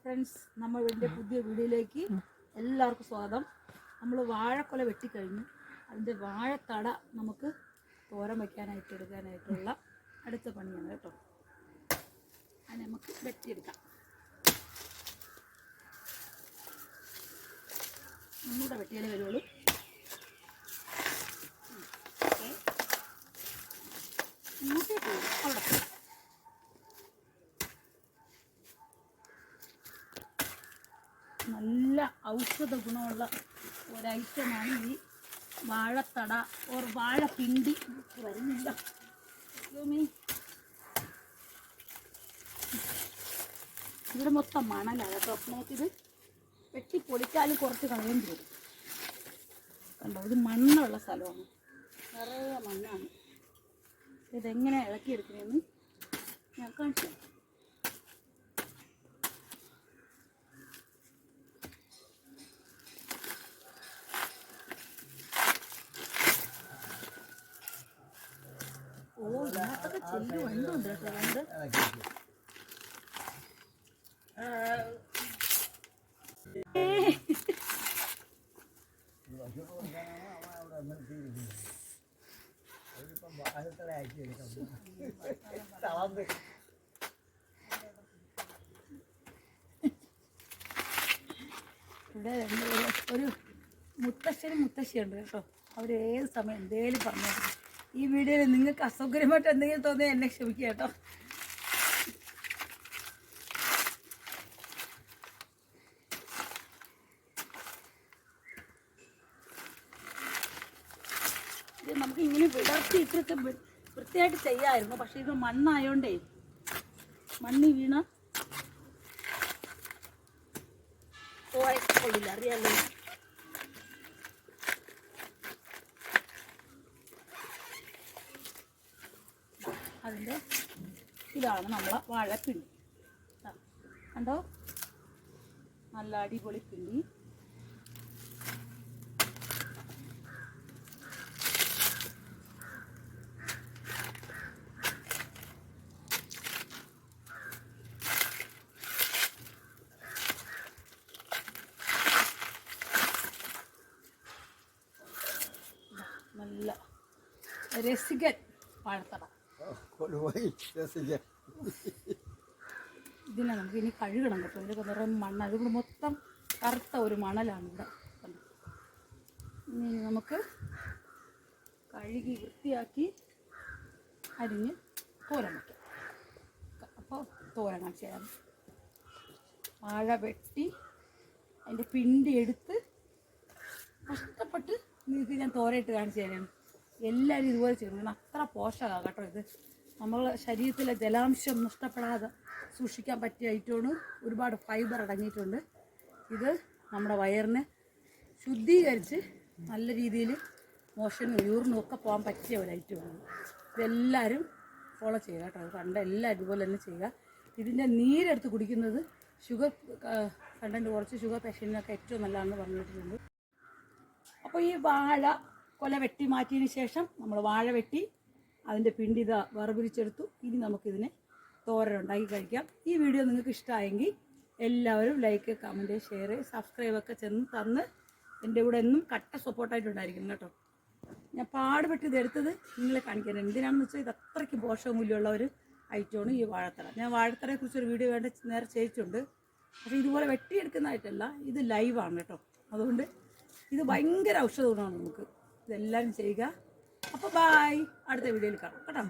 Friends, നമ്മൾ എൻ്റെ പുതിയ വീഡിയോയിലേക്ക് എല്ലാവർക്കും സ്വാഗതം. നമ്മൾ വാഴക്കൊല വെട്ടിക്കഴിഞ്ഞു. അതിൻ്റെ വാഴത്തട നമുക്ക് തോരൻ വയ്ക്കാനായിട്ട് എടുക്കാനായിട്ടുള്ള അടുത്ത പണിയാണ് കേട്ടോ. അത് നമുക്ക് വെട്ടിയെടുക്കാം. നമ്മുടെ വെട്ടിയാലേ വരുള്ളൂ. ഇങ്ങോട്ടേക്ക് അവിടെ നല്ല ഔഷധ ഗുണമുള്ള ഒരൈറ്റമാണ് ഈ വാഴത്തട ഓർ വാഴപ്പിണ്ടി. വരുന്നില്ല, ഇവിടെ മൊത്തം മണലാണ് കേട്ടോ. നമുക്കിത് വെട്ടി പൊളിച്ചാലും കുറച്ച് കളയേണ്ടി വരും. കണ്ടോ, ഇത് മണ്ണുള്ള സ്ഥലമാണ്, നിറയെ മണ്ണാണ്. ഇതെങ്ങനെ ഇളക്കിയെടുക്കുന്നതെന്ന് ഞാൻ കാണിച്ചു. ഓ, ഇതിനകത്തൊക്കെ ചെല്ലു വണ്ടുണ്ട് കേട്ടോ. വണ്ട് ഇവിടെ ഒരു മുത്തശ്ശിയുണ്ട് കേട്ടോ. അവർ ഏത് സമയം എന്തേലും പറഞ്ഞു. ഈ വീഡിയോയിൽ നിങ്ങൾക്ക് അസൗകര്യമായിട്ട് എന്തെങ്കിലും തോന്നിയാൽ എന്നെ ക്ഷമിക്കുക കേട്ടോ. ഇത് നമുക്ക് ഇങ്ങനെ വിടർത്തിയിട്ടൊക്കെ വൃത്തിയായിട്ട് ചെയ്യാമായിരുന്നു. പക്ഷെ ഇത് മണ്ണായോണ്ടേ മണ്ണി വീണ പോയില്ല, അറിയാലോ. അതിൻ്റെ ഇതാണ് നമ്മളെ വാഴപ്പിണ്ടി. കണ്ടോ, നല്ല അടിപൊളി പിണ്ടി. നല്ല രസികൻ വാഴത്തട. ഇതിനെ നമുക്ക് ഇനി കഴുകണം കേട്ടോ. ഇതിലൊക്കെ നിറയെ മണ്ണാണ്. ഇതിവിടെ മൊത്തം കറുത്ത ഒരു മണലാണ് ഇവിടെ. ഇനി നമുക്ക് കഴുകി വൃത്തിയാക്കി അരിഞ്ഞ് തോരൻ വയ്ക്കാം. അപ്പോൾ തോരൻ കാണിച്ചു തരാം. വാഴ വെട്ടി അതിൻ്റെ പിണ്ടി എടുത്ത് കഷ്ടപ്പെട്ട് നിങ്ങൾക്ക് ഞാൻ തോരയിട്ട് കാണിച്ചു തരാം. എല്ലാവരും ഇതുപോലെ ചെയ്യണം. അത്ര പോഷകമാണ് കേട്ടോ. ഇത് നമ്മളെ ശരീരത്തിലെ ജലാംശം നഷ്ടപ്പെടാതെ സൂക്ഷിക്കാൻ പറ്റിയ ഐറ്റമാണ്. ഒരുപാട് ഫൈബർ അടങ്ങിയിട്ടുണ്ട്. ഇത് നമ്മുടെ വയറിനെ ശുദ്ധീകരിച്ച് നല്ല രീതിയിൽ മോഷനും യൂറിനും ഒക്കെ പോകാൻ പറ്റിയ ഒരു ഐറ്റമാണ്. ഇതെല്ലാവരും ഫോളോ ചെയ്യുക കേട്ടോ. അത് കണ്ട എല്ലാവരും ഇതുപോലെ തന്നെ ചെയ്യുക. ഇതിൻ്റെ നീരെടുത്ത് കുടിക്കുന്നത് ഷുഗർ കണ്ടൻറ്റ് കുറച്ച് ഷുഗർ പേഷ്യൻറ്റിനൊക്കെ ഏറ്റവും നല്ലതാണെന്ന് പറഞ്ഞിട്ടുണ്ട്. അപ്പോൾ ഈ വാഴ കൊല വെട്ടി മാറ്റിയതിന് ശേഷം നമ്മൾ വാഴ വെട്ടി അതിൻ്റെ പിണ്ടി ഇതാ വേർതിരിച്ചെടുത്തു. ഇനി നമുക്കിതിനെ തോരൻ ഉണ്ടാക്കി കഴിക്കാം. ഈ വീഡിയോ നിങ്ങൾക്ക് ഇഷ്ടമായെങ്കിൽ എല്ലാവരും ലൈക്ക്, കമൻറ്റ്, ഷെയർ, സബ്സ്ക്രൈബൊക്കെ തന്ന് എൻ്റെ കൂടെ എന്നും കട്ട സപ്പോർട്ടായിട്ടുണ്ടായിരിക്കും കേട്ടോ. ഞാൻ പാടുപെട്ട് ഇതെടുത്തത് നിങ്ങളെ കാണിക്കാൻ. എന്തിനാണെന്ന് വെച്ചാൽ ഇത് അത്രയ്ക്ക് പോഷകമൂല്യമുള്ള ഒരു ഐറ്റമാണ് ഈ വാഴത്തട. ഞാൻ വാഴത്തടയെക്കുറിച്ചൊരു വീഡിയോ നേരെ ചെയ്തിട്ടുണ്ട്. പക്ഷേ ഇതുപോലെ വെട്ടിയെടുക്കുന്നതായിട്ടല്ല, ഇത് ലൈവാണ് കേട്ടോ. അതുകൊണ്ട് ഇത് ഭയങ്കര ഔഷധ ഗുണമാണ് നമുക്ക്. ഇതെല്ലാവരും ചെയ്യുക. അപ്പോൾ ബായ്, അടുത്ത വീഡിയോയിൽ കാണാം കേട്ടോ.